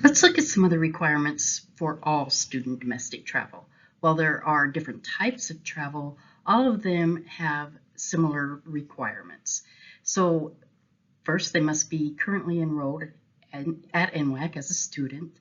Let's look at some of the requirements for all student domestic travel. While there are different types of travel, all of them have similar requirements. So first, they must be currently enrolled at NWAC as a student.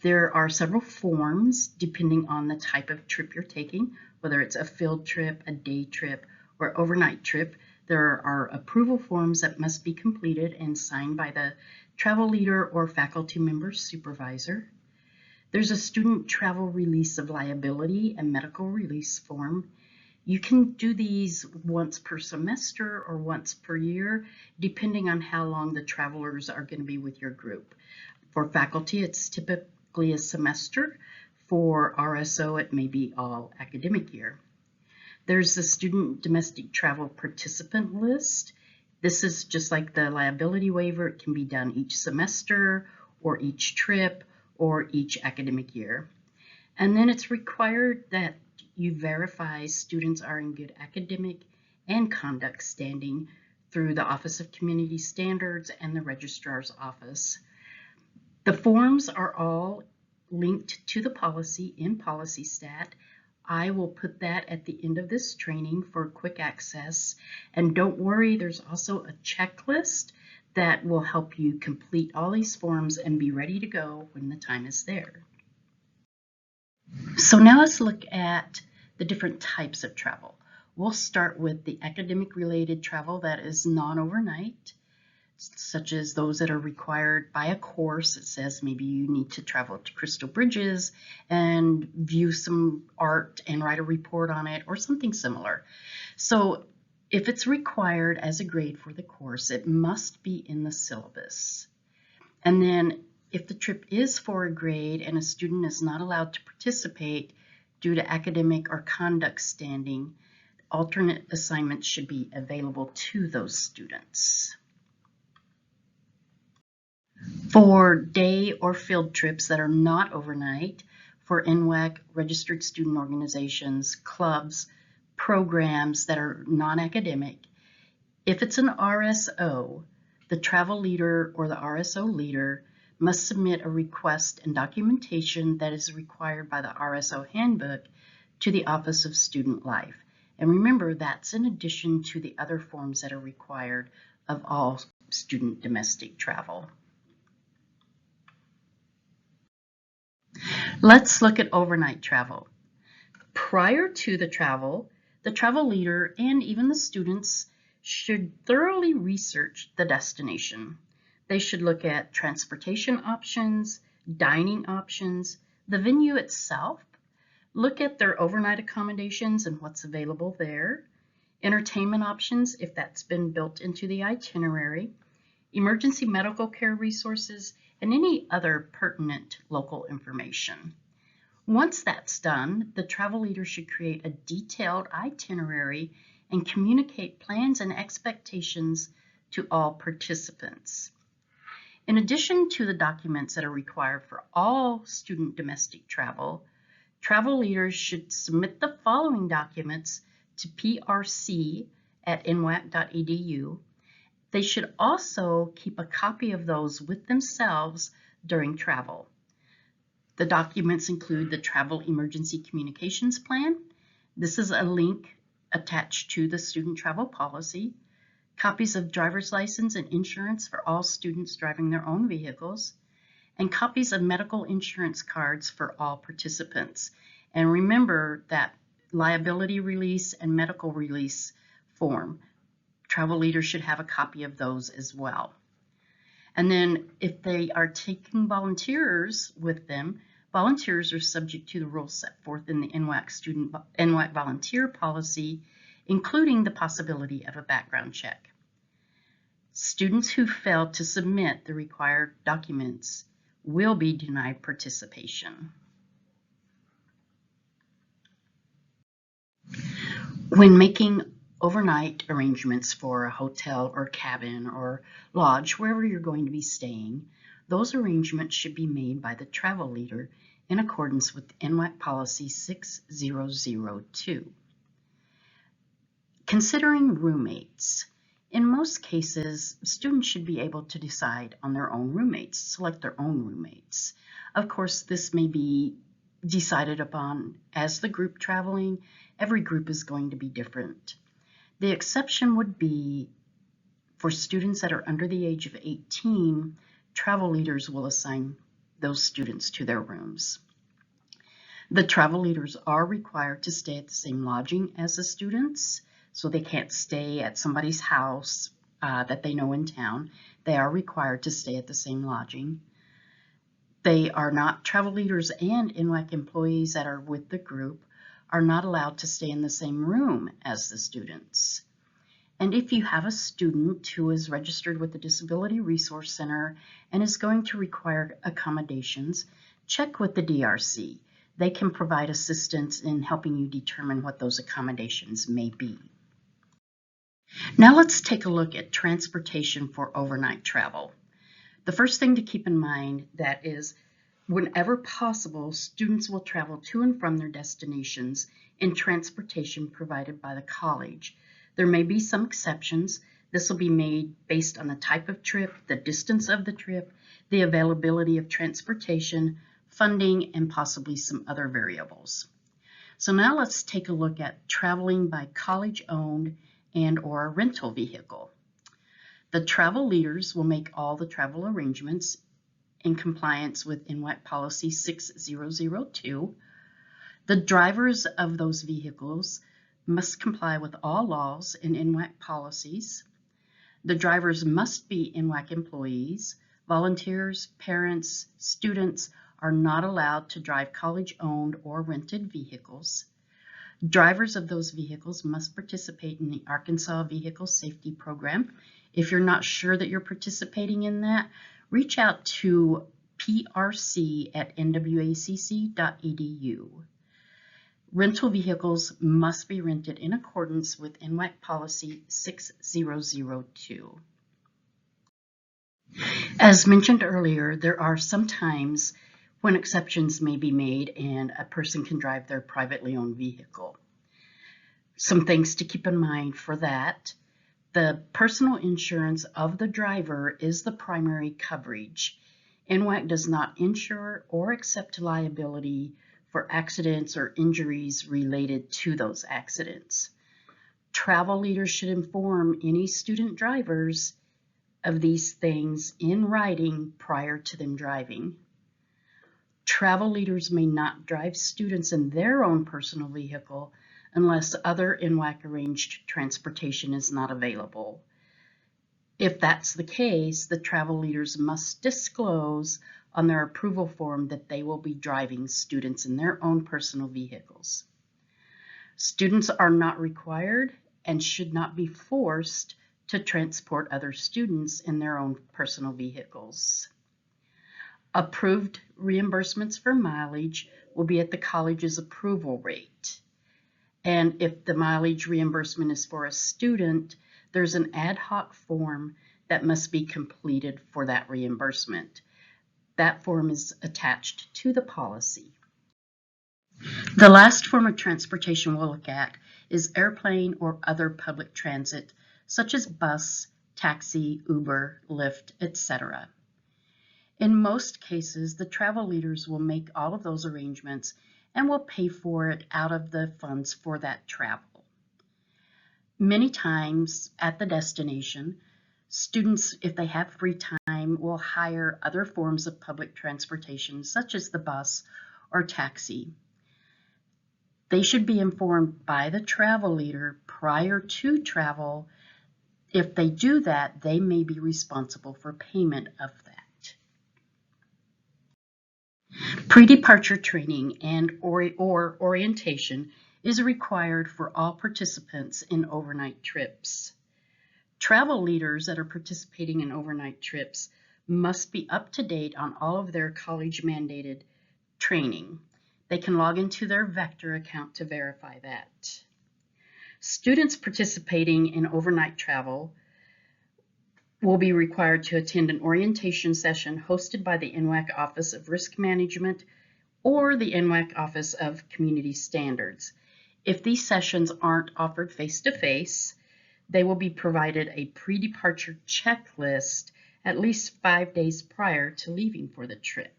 There are several forms depending on the type of trip you're taking, whether it's a field trip, a day trip, or overnight trip. There are approval forms that must be completed and signed by the travel leader or faculty member supervisor. There's a student travel release of liability and medical release form. You can do these once per semester or once per year, depending on how long the travelers are going to be with your group. For faculty, it's typically a semester. For RSO, it may be all academic year. There's the student domestic travel participant list. This is just like the liability waiver. It can be done each semester or each trip or each academic year. And then it's required that you verify students are in good academic and conduct standing through the Office of Community Standards and the Registrar's Office. The forms are all linked to the policy in PolicyStat. I will put that at the end of this training for quick access. And don't worry, there's also a checklist that will help you complete all these forms and be ready to go when the time is there. So now let's look at the different types of travel. We'll start with the academic related travel that is non-overnight, such as those that are required by a course. It says maybe you need to travel to Crystal Bridges and view some art and write a report on it or something similar. So if it's required as a grade for the course, it must be in the syllabus. And then if the trip is for a grade and a student is not allowed to participate due to academic or conduct standing, alternate assignments should be available to those students. For day or field trips that are not overnight, for NWAC, registered student organizations, clubs, programs that are non-academic, if it's an RSO, the travel leader or the RSO leader must submit a request and documentation that is required by the RSO handbook to the Office of Student Life. And remember, that's in addition to the other forms that are required of all student domestic travel. Let's look at overnight travel. Prior to the travel leader and even the students should thoroughly research the destination. They should look at transportation options, dining options, the venue itself, look at their overnight accommodations and what's available there, entertainment options if that's been built into the itinerary, emergency medical care resources, and any other pertinent local information. Once that's done, the travel leader should create a detailed itinerary and communicate plans and expectations to all participants. In addition to the documents that are required for all student domestic travel, travel leaders should submit the following documents to prc@nwac.edu. They should also keep a copy of those with themselves during travel. The documents include the Travel Emergency Communications Plan. This is a link attached to the student travel policy. Copies of driver's license and insurance for all students driving their own vehicles, and copies of medical insurance cards for all participants. And remember that liability release and medical release form. Travel leaders should have a copy of those as well. And then if they are taking volunteers with them, volunteers are subject to the rules set forth in the NWAC volunteer policy, including the possibility of a background check. Students who fail to submit the required documents will be denied participation. When making overnight arrangements for a hotel or cabin or lodge, wherever you're going to be staying, those arrangements should be made by the travel leader in accordance with NWAC Policy 6002. Considering roommates. In most cases, students should be able to decide on their own roommates, select their own roommates. Of course, this may be decided upon as the group traveling. Every group is going to be different. The exception would be for students that are under the age of 18, travel leaders will assign those students to their rooms. The travel leaders are required to stay at the same lodging as the students, so they can't stay at somebody's house that they know in town. They are required to stay at the same lodging. They are not travel leaders, and NWAC employees that are with the group are not allowed to stay in the same room as the students. And if you have a student who is registered with the Disability Resource Center and is going to require accommodations, check with the DRC. They can provide assistance in helping you determine what those accommodations may be. Now let's take a look at transportation for overnight travel. The first thing to keep in mind that is, whenever possible, students will travel to and from their destinations in transportation provided by the college. There may be some exceptions. This will be made based on the type of trip, the distance of the trip, the availability of transportation, funding, and possibly some other variables. So now let's take a look at traveling by college-owned and/or rental vehicle. The travel leaders will make all the travel arrangements in compliance with NWAC Policy 6002. The drivers of those vehicles must comply with all laws and NWAC policies. The drivers must be NWAC employees. Volunteers, parents, students are not allowed to drive college-owned or rented vehicles. Drivers of those vehicles must participate in the Arkansas Vehicle Safety Program. If you're not sure that you're participating in that, reach out to prc@nwacc.edu. Rental vehicles must be rented in accordance with NWAC Policy 6002. As mentioned earlier, there are some times when exceptions may be made and a person can drive their privately owned vehicle. Some things to keep in mind for that. The personal insurance of the driver is the primary coverage. NWAC does not insure or accept liability for accidents or injuries related to those accidents. Travel leaders should inform any student drivers of these things in writing prior to them driving. Travel leaders may not drive students in their own personal vehicle unless other NWAC arranged transportation is not available. If that's the case, the travel leaders must disclose on their approval form that they will be driving students in their own personal vehicles. Students are not required and should not be forced to transport other students in their own personal vehicles. Approved reimbursements for mileage will be at the college's approval rate. And if the mileage reimbursement is for a student, there's an ad hoc form that must be completed for that reimbursement. That form is attached to the policy. The last form of transportation we'll look at is airplane or other public transit, such as bus, taxi, Uber, Lyft, etc. In most cases, the travel leaders will make all of those arrangements and will pay for it out of the funds for that travel. Many times at the destination, students, if they have free time, will hire other forms of public transportation, such as the bus or taxi. They should be informed by the travel leader prior to travel. If they do that, they may be responsible for payment of that. Pre-departure training and or orientation is required for all participants in overnight trips. Travel leaders that are participating in overnight trips must be up to date on all of their college-mandated training. They can log into their Vector account to verify that. Students participating in overnight travel will be required to attend an orientation session hosted by the NWAC Office of Risk Management or the NWAC Office of Community Standards. If these sessions aren't offered face-to-face, They will be provided a pre-departure checklist at least 5 days prior to leaving for the trip.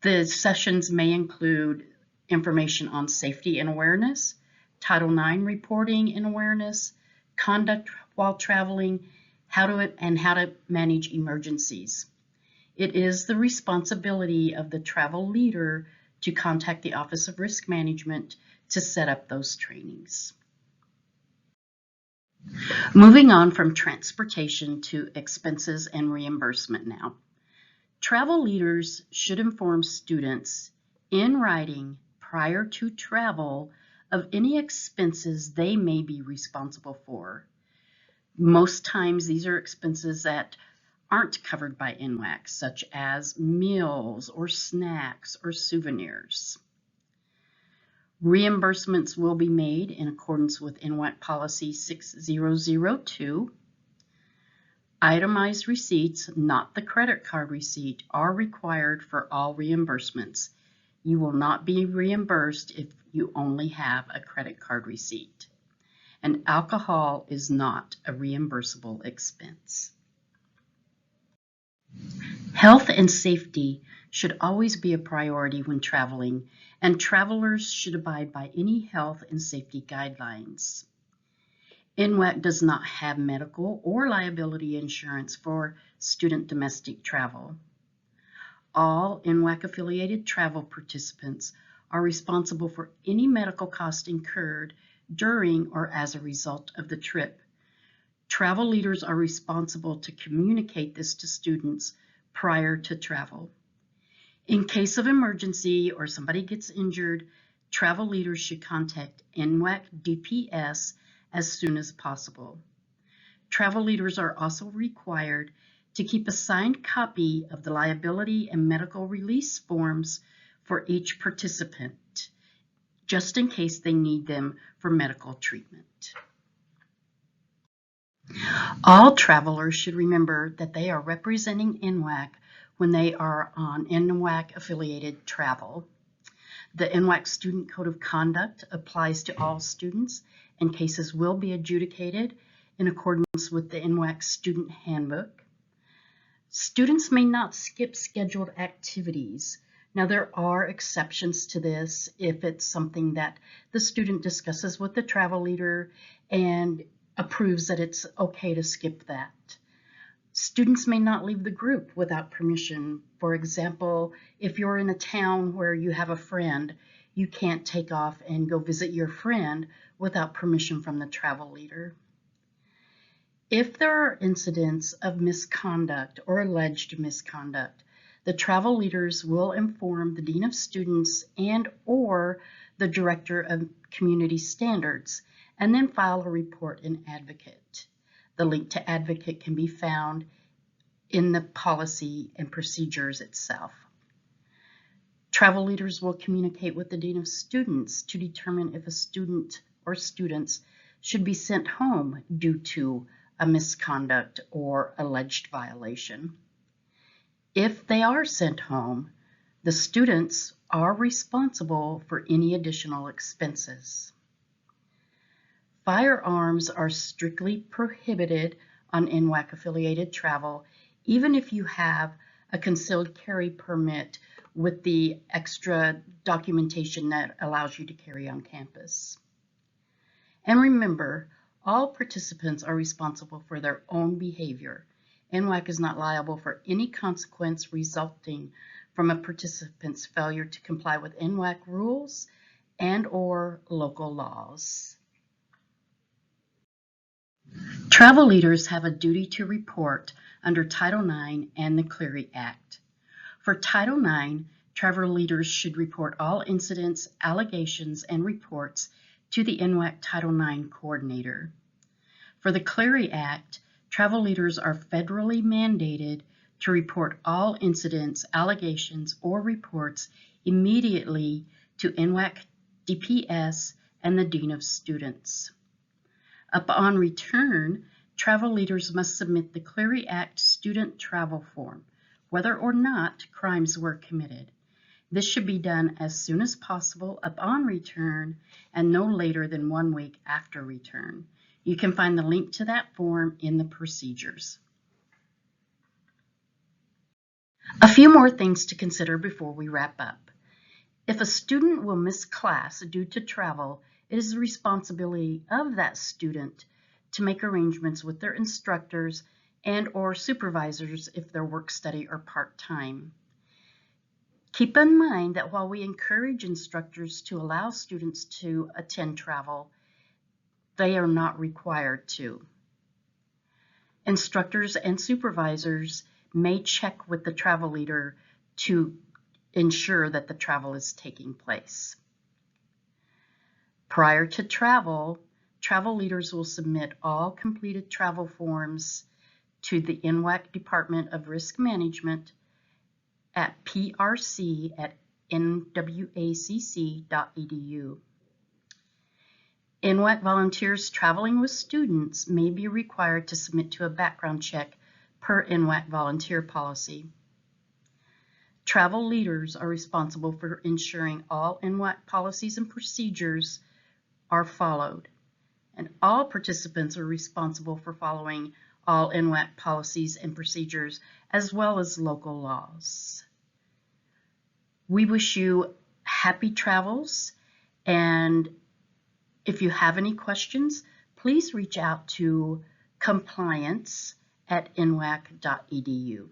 The sessions may include information on safety and awareness, Title IX reporting and awareness, conduct while traveling, how to manage emergencies. It is the responsibility of the travel leader to contact the Office of Risk Management to set up those trainings. Moving on from transportation to expenses and reimbursement now. Travel leaders should inform students in writing prior to travel of any expenses they may be responsible for. Most times these are expenses that aren't covered by NWAC, such as meals or snacks or souvenirs. Reimbursements will be made in accordance with NWAC Policy 6002. Itemized receipts, not the credit card receipt, are required for all reimbursements. You will not be reimbursed if you only have a credit card receipt. And alcohol is not a reimbursable expense. Health and safety should always be a priority when traveling, and travelers should abide by any health and safety guidelines. NWAC does not have medical or liability insurance for student domestic travel. All NWAC-affiliated travel participants are responsible for any medical cost incurred during or as a result of the trip. Travel leaders are responsible to communicate this to students prior to travel. In case of emergency or somebody gets injured, travel leaders should contact NWAC DPS as soon as possible. Travel leaders are also required to keep a signed copy of the liability and medical release forms for each participant, just in case they need them for medical treatment. All travelers should remember that they are representing NWAC when they are on NWAC-affiliated travel. The NWAC Student Code of Conduct applies to all students, and cases will be adjudicated in accordance with the NWAC Student Handbook. Students may not skip scheduled activities. Now, there are exceptions to this if it's something that the student discusses with the travel leader and approves that it's okay to skip that. Students may not leave the group without permission. For example, if you're in a town where you have a friend, you can't take off and go visit your friend without permission from the travel leader. If there are incidents of misconduct or alleged misconduct, the travel leaders will inform the Dean of Students and/or the Director of Community Standards, and then file a report in Advocate. The link to Advocate can be found in the policy and procedures itself. Travel leaders will communicate with the Dean of Students to determine if a student or students should be sent home due to a misconduct or alleged violation. If they are sent home, the students are responsible for any additional expenses. Firearms are strictly prohibited on NWAC-affiliated travel, even if you have a concealed carry permit with the extra documentation that allows you to carry on campus. And remember, all participants are responsible for their own behavior. NWAC is not liable for any consequence resulting from a participant's failure to comply with NWAC rules and/or local laws. Travel leaders have a duty to report under Title IX and the Clery Act. For Title IX, travel leaders should report all incidents, allegations, and reports to the NWAC Title IX coordinator. For the Clery Act, travel leaders are federally mandated to report all incidents, allegations, or reports immediately to NWAC DPS and the Dean of Students. Upon return, travel leaders must submit the Clery Act student travel form, whether or not crimes were committed. This should be done as soon as possible upon return and no later than 1 week after return. You can find the link to that form in the procedures. A few more things to consider before we wrap up. If a student will miss class due to travel, it is the responsibility of that student to make arrangements with their instructors and/or supervisors if they're work study or part-time. Keep in mind that while we encourage instructors to allow students to attend travel, they are not required to. Instructors and supervisors may check with the travel leader to ensure that the travel is taking place. Prior to travel, travel leaders will submit all completed travel forms to the NWAC Department of Risk Management at prc@nwacc.edu. NWAC volunteers traveling with students may be required to submit to a background check per NWAC volunteer policy. Travel leaders are responsible for ensuring all NWAC policies and procedures are followed, and all participants are responsible for following all NWAC policies and procedures as well as local laws. We wish you happy travels, and if you have any questions, please reach out to compliance@nwac.edu.